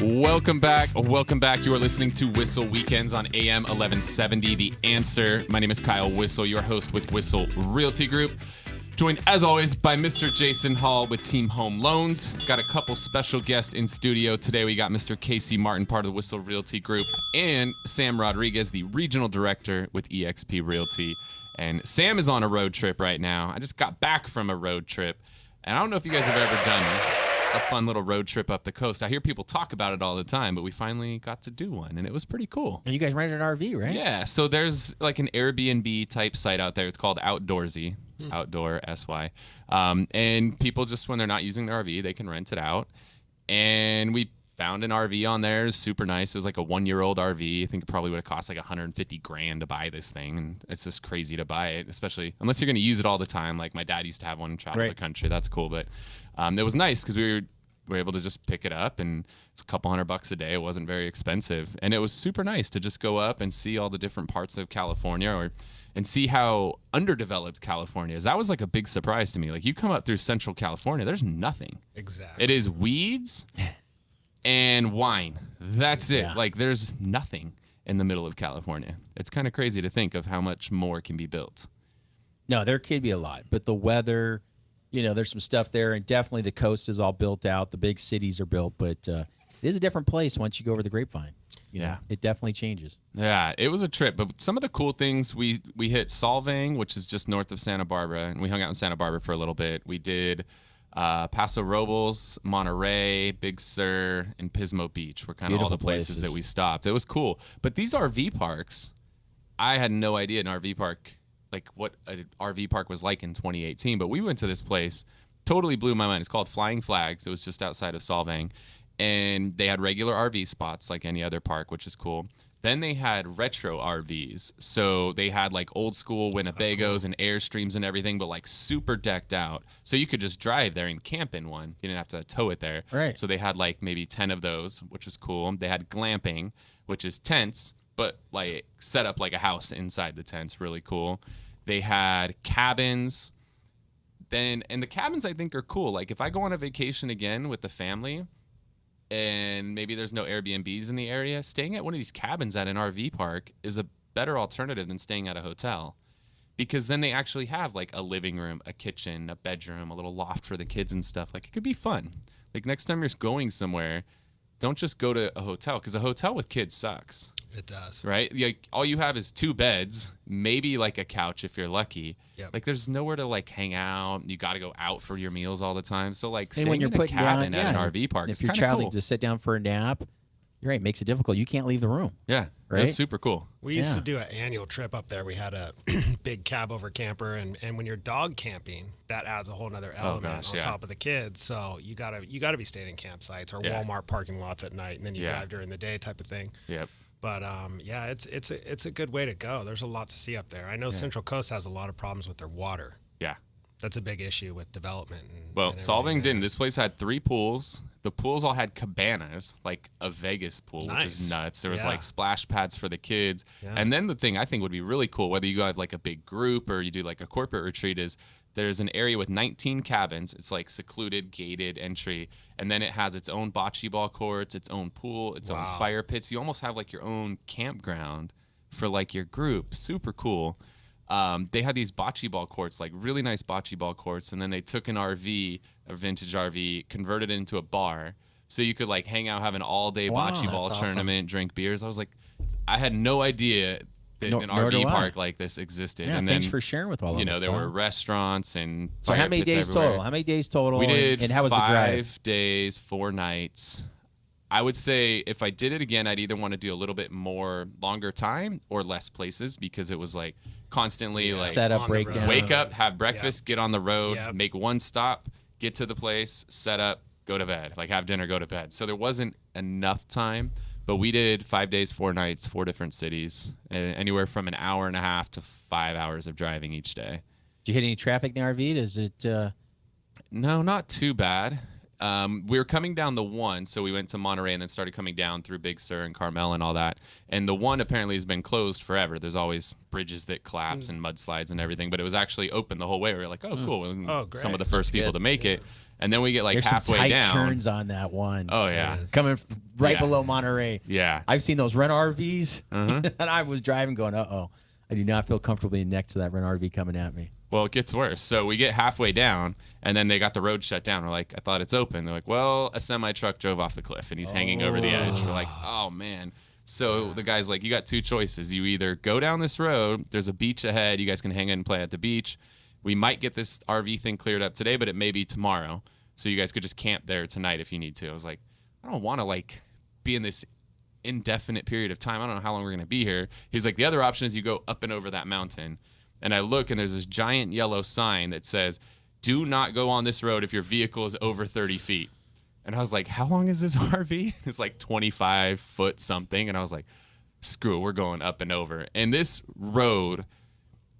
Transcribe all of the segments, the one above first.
Welcome back. Welcome back. You are listening to Whissel Weekends on AM 1170. The Answer. My name is Kyle Whissel, your host with Whissel Realty Group. Joined, as always, by Mr. Jason Hall with Team Home Loans. Got a couple special guests in studio. Today we got Mr. Casey Martin, part of the Whissel Realty Group, and Sam Rodriguez, the Regional Director with eXp Realty. And Sam is on a road trip right now. I just got back from a road trip. And I don't know if you guys have ever done a fun little road trip up the coast. I hear people talk about it all the time, but we finally got to do one, and it was pretty cool. And you guys rented an RV, right? Yeah, so there's like an Airbnb type site out there. It's called Outdoorsy, Outdoor SY. And people just, when they're not using their RV, they can rent it out. And we found an RV on there. It was super nice. It was like a 1-year-old RV. I think it probably would have cost like $150,000 to buy this thing. And it's just crazy to buy it, especially unless you're going to use it all the time. Like my dad used to have one and travel the country. That's cool. But it was nice because we were able to just pick it up, and it's a couple $100 a day. It wasn't very expensive. And it was super nice to just go up and see all the different parts of California and see how underdeveloped California is. That was like a big surprise to me. Like you come up through Central California, there's nothing. Exactly. It is weeds and wine. That's it. Yeah. Like there's nothing in the middle of California. It's kind of crazy to think of how much more can be built. No, there could be a lot, but the weather, there's some stuff there, and definitely the coast is all built out. The big cities are built, but it is a different place once you go over the Grapevine. You know, it definitely changes. Yeah, it was a trip, but some of the cool things, we hit Solvang, which is just north of Santa Barbara, and we hung out in Santa Barbara for a little bit. We did Paso Robles, Monterey, Big Sur, and Pismo Beach were kind of all the places that we stopped. It was cool. But these RV parks, I had no idea an RV park, like what an RV park was like in 2018. But we went to this place, totally blew my mind. It's called Flying Flags. It was just outside of Solvang. And they had regular RV spots like any other park, which is cool. Then they had retro RVs. So they had like old school Winnebagos and Airstreams and everything, but like super decked out. So you could just drive there and camp in one. You didn't have to tow it there. Right. So they had like maybe 10 of those, which was cool. They had glamping, which is tents, but like set up like a house inside the tents. Really cool. They had cabins. And the cabins I think are cool. Like if I go on a vacation again with the family, and maybe there's no Airbnbs in the area, staying at one of these cabins at an RV park is a better alternative than staying at a hotel, because then they actually have like a living room, a kitchen, a bedroom, a little loft for the kids and stuff. Like it could be fun. Like next time you're going somewhere, don't just go to a hotel, because a hotel with kids sucks. It does. Right? Like all you have is 2 beds, maybe like a couch if you're lucky. Yep. Like there's nowhere to like hang out. You got to go out for your meals all the time. So like And staying when you're in a putting cabin down, at an RV park is if your kind of child cool. needs to sit down for a nap, you're right, it makes it difficult. You can't leave the room. Yeah, Right? That's super cool. We used to do an annual trip up there. We had a big cab over camper, and when you're dog camping, that adds a whole nother element on top of the kids. So you gotta be staying in campsites or Walmart parking lots at night, and then you drive during the day type of thing. Yep. But it's a good way to go. There's a lot to see up there. I know Central Coast has a lot of problems with their water. Yeah. That's a big issue with development. Well, Solvang didn't. This place had 3 pools. The pools all had cabanas, like a Vegas pool, which is nuts. There was like splash pads for the kids. Yeah. And then the thing I think would be really cool, whether you have like a big group or you do like a corporate retreat, is there's an area with 19 cabins. It's like secluded, gated entry. And then it has its own bocce ball courts, its own pool, its own fire pits. You almost have like your own campground for like your group. Super cool. They had these bocce ball courts, like really nice bocce ball courts, and then they took an RV, a vintage RV, converted it into a bar, so you could like hang out, have an all-day bocce ball tournament, drink beers. I was like, I had no idea that an RV park like this existed. Yeah, and thanks then, for sharing with all of us. there were restaurants and so fire how many pits days everywhere. total? How many days total? We did and how was the drive? 5 days, 4 nights. I would say if I did it again, I'd either want to do a little bit more longer time or less places, because it was like constantly like set up, breakdown. Wake up, have breakfast, get on the road, make one stop, get to the place, set up, go to bed, like have dinner, go to bed. So there wasn't enough time, but we did 5 days, 4 nights, 4 different cities, anywhere from an hour and a half to 5 hours of driving each day. Did you hit any traffic in the RV? Is it? No, not too bad. we were coming down the 1, so we went to Monterey and then started coming down through Big Sur and Carmel and all that. And the 1 apparently has been closed forever. There's always bridges that collapse and mudslides and everything, but it was actually open the whole way. We were like, oh, cool. And some of the first people to make it. And then we get like There's halfway some tight down. turns on that one. Oh, yeah. Coming right below Monterey. Yeah. I've seen those rent RVs, and I was driving going, uh-oh. I do not feel comfortably next to that rent RV coming at me. Well, it gets worse. So we get halfway down, and then they got the road shut down. We're like, I thought it's open. They're like, well, a semi-truck drove off the cliff, and he's hanging over the edge. We're like, oh, man. So the guy's like, you got 2 choices. You either go down this road. There's a beach ahead. You guys can hang out and play at the beach. We might get this RV thing cleared up today, but it may be tomorrow. So you guys could just camp there tonight if you need to. I was like, I don't want to, like, be in this indefinite period of time. I don't know how long we're going to be here. He's like, the other option is you go up and over that mountain. And I look, and there's this giant yellow sign that says, do not go on this road if your vehicle is over 30 feet. And I was like, how long is this RV? It's like 25 foot something. And I was like, screw it, we're going up and over. And this road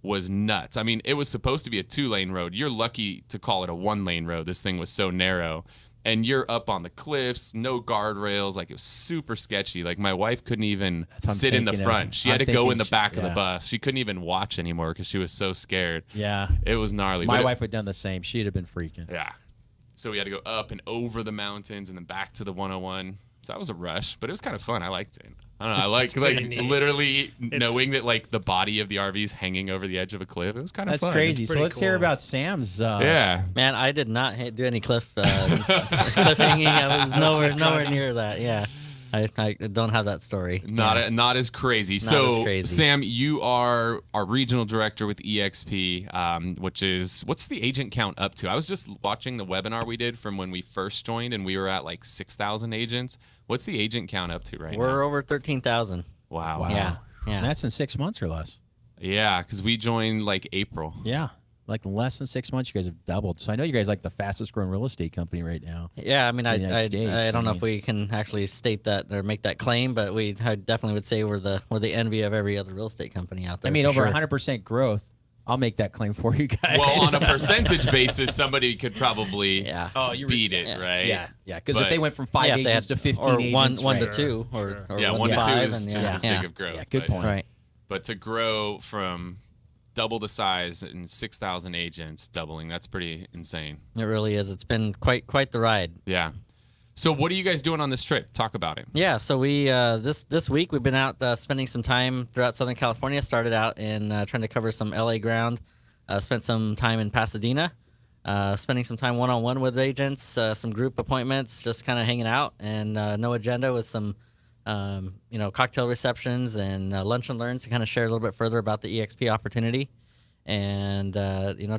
was nuts. I mean, it was supposed to be a 2-lane road. You're lucky to call it a 1-lane road. This thing was so narrow. And you're up on the cliffs, no guardrails. Like, it was super sketchy. Like, my wife couldn't even sit in the front. She had to go in the back of the bus. She couldn't even watch anymore because she was so scared. Yeah. It was gnarly. My wife would have done the same. She'd have been freaking. Yeah. So we had to go up and over the mountains and then back to the 101. So that was a rush, but it was kind of fun. I liked it. I don't know. I like literally knowing that like the body of the RV is hanging over the edge of a cliff. It was kind of fun. That's crazy. So let's hear about Sam's. Yeah. Man, I did not do any cliff hanging. I was nowhere near that. Yeah. I don't have that story. Not as crazy. Sam, you are our regional director with EXP, which is, what's the agent count up to? I was just watching the webinar we did from when we first joined, and we were at like 6,000 agents. What's the agent count up to right now? We're over 13,000. Wow. Yeah. And that's in 6 months or less. Yeah, because we joined like April. Yeah. Like in less than 6 months, you guys have doubled. So I know you guys are like the fastest growing real estate company right now. Yeah, I mean, I don't know if we can actually state that or make that claim, but I definitely would say we're the envy of every other real estate company out there. I mean, over 100% growth. I'll make that claim for you guys. Well, on a percentage basis, somebody could probably beat it, right? Yeah. Because if they went from 5 agents to 15 agents, one to 2, or 1 to 2 is just as big of growth. Yeah, good point. Right. But to grow from double the size and 6,000 agents doubling, that's pretty insane. It really is. It's been quite the ride. Yeah. So what are you guys doing on this trip? Talk about it. Yeah, so we this week we've been out spending some time throughout Southern California. Started out in trying to cover some LA ground. Spent some time in Pasadena, spending some time one-on-one with agents, some group appointments, just kind of hanging out, and no agenda with some cocktail receptions and lunch and learns to kind of share a little bit further about the EXP opportunity, and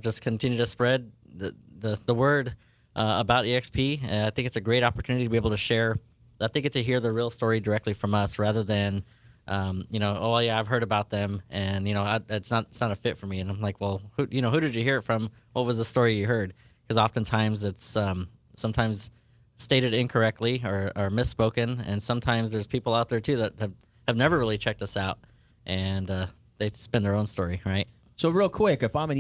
just continue to spread the word about EXP. I think it's a great opportunity to be able to share. I think it's to hear the real story directly from us rather than, oh yeah, I've heard about them and it's not a fit for me. And I'm like, well, who did you hear it from? What was the story you heard? Because oftentimes it's sometimes stated incorrectly or misspoken, and sometimes there's people out there too that have never really checked us out, and they spin their own story, right? So real quick, if I'm an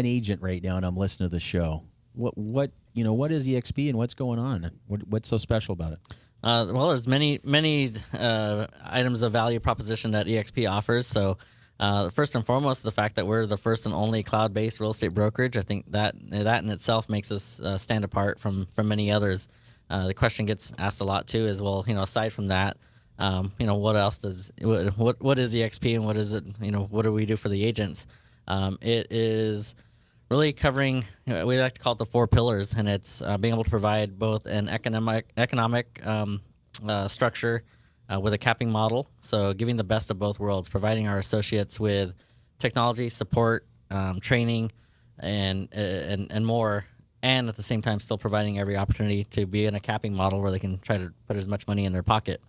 agent right now and I'm listening to the show, what is EXP and what's going on? What's so special about it? Well, there's many items of value proposition that EXP offers. So first and foremost, the fact that we're the first and only cloud-based real estate brokerage, I think that in itself makes us stand apart from many others. The question gets asked a lot too is, well, aside from that, what else what is EXP and what is it? What do we do for the agents? It is really covering, we like to call it the 4 pillars, and it's being able to provide both an economic structure with a capping model, so giving the best of both worlds, providing our associates with technology, support, training, and more, and at the same time still providing every opportunity to be in a capping model where they can try to put as much money in their pocket.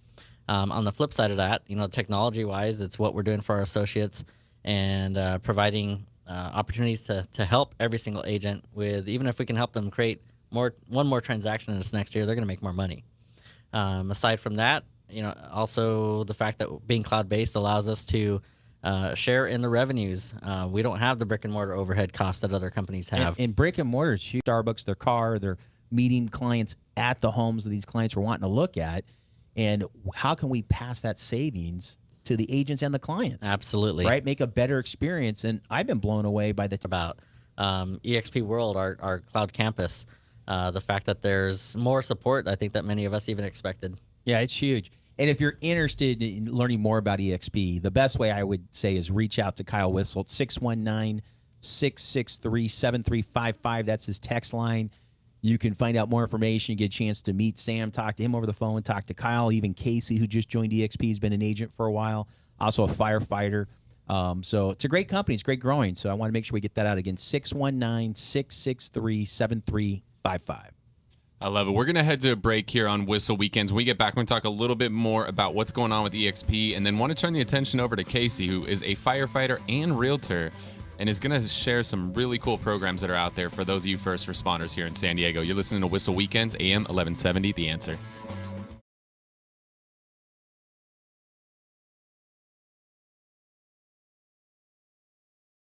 On the flip side of that, technology-wise, it's what we're doing for our associates and providing opportunities to help every single agent with, even if we can help them create one more transaction in this next year, they're going to make more money. Aside from that, also the fact that being cloud-based allows us to share in the revenues. We don't have the brick and mortar overhead costs that other companies have. And brick and mortar, Starbucks, their car, their meeting clients at the homes that these clients are wanting to look at, and how can we pass that savings to the agents and the clients? Absolutely. Right? Make a better experience. And I've been blown away by the about EXP World, our cloud campus. The fact that there's more support, I think, that many of us even expected. Yeah, it's huge. And if you're interested in learning more about EXP, the best way I would say is reach out to Kyle Whissel at 619-663-7355. That's his text line. You can find out more information, get a chance to meet Sam, talk to him over the phone, talk to Kyle, even Casey, who just joined EXP. He's been an agent for a while, also a firefighter. So it's a great company. It's great growing. So I want to make sure we get that out again, 619-663-7355. I love it. We're going to head to a break here on Whissel Weekends. When we get back, we're going to talk a little bit more about what's going on with EXP, and then want to turn the attention over to Casey, who is a firefighter and realtor, and is going to share some really cool programs that are out there for those of you first responders here in San Diego. You're listening to Whissel Weekends, AM 1170, The Answer.